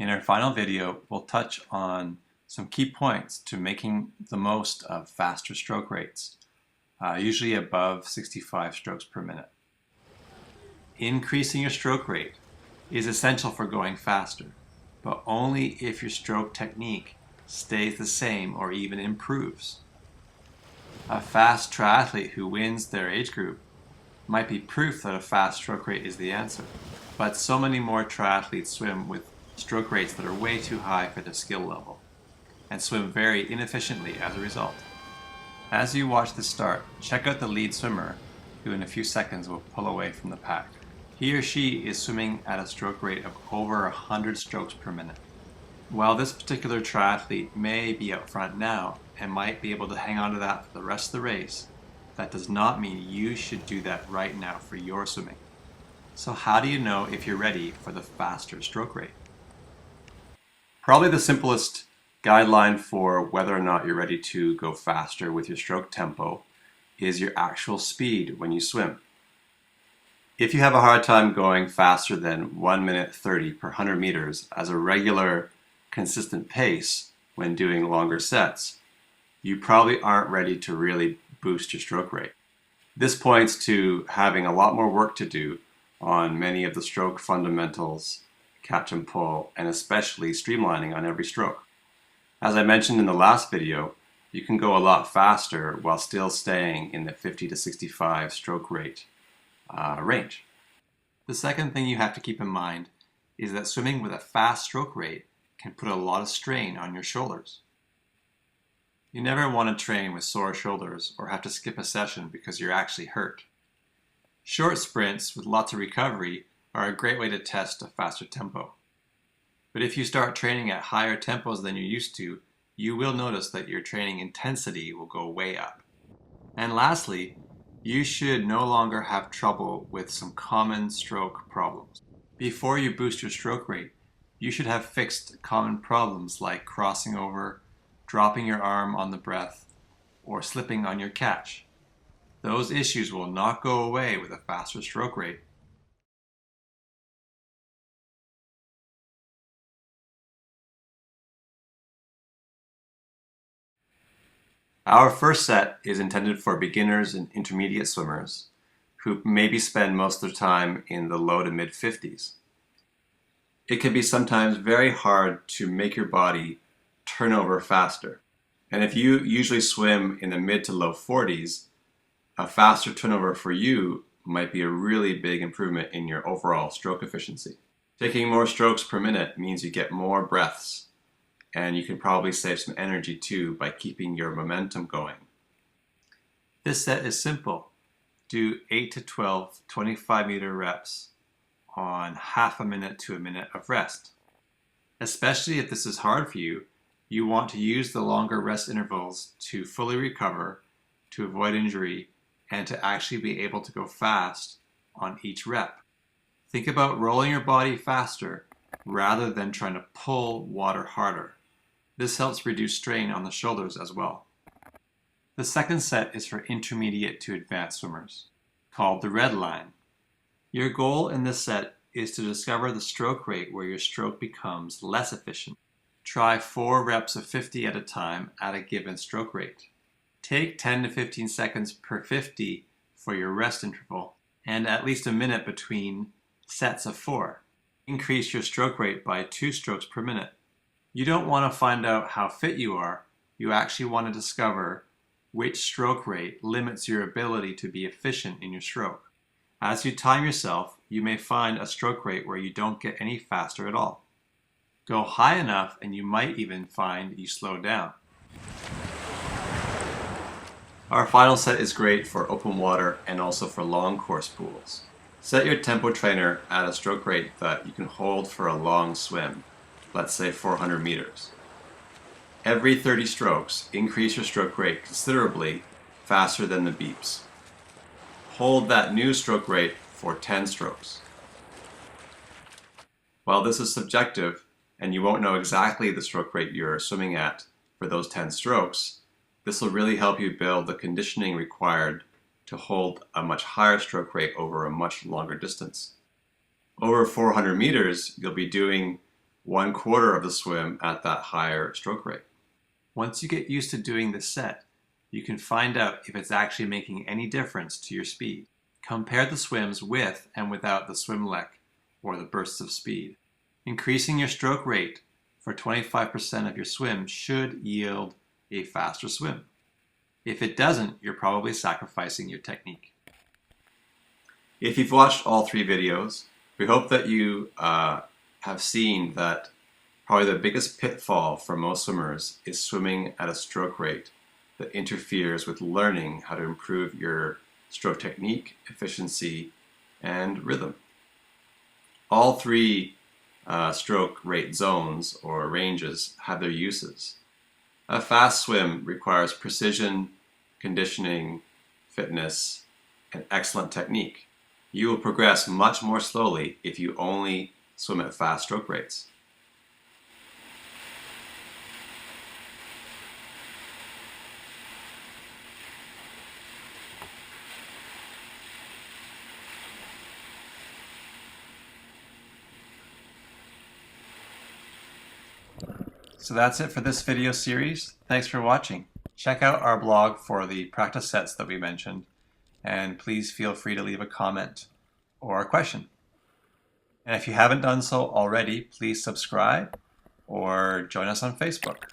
In our final video, we'll touch on some key points to making the most of faster stroke rates, usually above 65 strokes per minute. Increasing your stroke rate is essential for going faster, but only if your stroke technique stays the same or even improves. A fast triathlete who wins their age group might be proof that a fast stroke rate is the answer, but so many more triathletes swim with stroke rates that are way too high for their skill level and swim very inefficiently as a result. As you watch the start, check out the lead swimmer who in a few seconds will pull away from the pack. He or she is swimming at a stroke rate of over 100 strokes per minute. While this particular triathlete may be out front now and might be able to hang on to that for the rest of the race, that does not mean you should do that right now for your swimming. So how do you know if you're ready for the faster stroke rate? Probably the simplest guideline for whether or not you're ready to go faster with your stroke tempo is your actual speed when you swim. If you have a hard time going faster than 1 minute 30 per 100 meters as a regular, consistent pace when doing longer sets, you probably aren't ready to really boost your stroke rate. This points to having a lot more work to do on many of the stroke fundamentals, catch and pull, and especially streamlining on every stroke. As I mentioned in the last video, you can go a lot faster while still staying in the 50 to 65 stroke rate range. The second thing you have to keep in mind is that swimming with a fast stroke rate can put a lot of strain on your shoulders. You never want to train with sore shoulders or have to skip a session because you're actually hurt. Short sprints with lots of recovery are a great way to test a faster tempo. But if you start training at higher tempos than you're used to, you will notice that your training intensity will go way up. And lastly, you should no longer have trouble with some common stroke problems. Before you boost your stroke rate, you should have fixed common problems like crossing over, dropping your arm on the breath, or slipping on your catch. Those issues will not go away with a faster stroke rate. Our first set is intended for beginners and intermediate swimmers who maybe spend most of their time in the low to mid 50s. It can be sometimes very hard to make your body turn over faster. And if you usually swim in the mid to low 40s, a faster turnover for you might be a really big improvement in your overall stroke efficiency. Taking more strokes per minute means you get more breaths, and you can probably save some energy too by keeping your momentum going. This set is simple. Do 8 to 12 25-meter reps on half a minute to a minute of rest. Especially if this is hard for you, you want to use the longer rest intervals to fully recover, to avoid injury, and to actually be able to go fast on each rep. Think about rolling your body faster rather than trying to pull water harder. This helps reduce strain on the shoulders as well. The second set is for intermediate to advanced swimmers, called the red line. Your goal in this set is to discover the stroke rate where your stroke becomes less efficient. Try 4 reps of 50 at a time at a given stroke rate. Take 10 to 15 seconds per 50 for your rest interval and at least a minute between sets of 4. Increase your stroke rate by 2 strokes per minute. You don't want to find out how fit you are, you actually want to discover which stroke rate limits your ability to be efficient in your stroke. As you time yourself, you may find a stroke rate where you don't get any faster at all. Go high enough and you might even find you slow down. Our final set is great for open water and also for long course pools. Set your tempo trainer at a stroke rate that you can hold for a long swim, let's say 400 meters. Every 30 strokes, increase your stroke rate considerably faster than the beeps. Hold that new stroke rate for 10 strokes. While this is subjective, and you won't know exactly the stroke rate you're swimming at for those 10 strokes, this will really help you build the conditioning required to hold a much higher stroke rate over a much longer distance. Over 400 meters, you'll be doing 1/4 of the swim at that higher stroke rate. Once you get used to doing this set, you can find out if it's actually making any difference to your speed. Compare the swims with and without the swimlek or the bursts of speed. Increasing your stroke rate for 25% of your swim should yield a faster swim. If it doesn't, you're probably sacrificing your technique. If you've watched all 3 videos, we hope that you have seen that probably the biggest pitfall for most swimmers is swimming at a stroke rate that interferes with learning how to improve your stroke technique, efficiency, and rhythm. All 3 stroke rate zones or ranges have their uses. A fast swim requires precision, conditioning, fitness, and excellent technique. You will progress much more slowly if you only swim at fast stroke rates. So that's it for this video series. Thanks for watching. Check out our blog for the practice sets that we mentioned, and please feel free to leave a comment or a question. And if you haven't done so already, please subscribe or join us on Facebook.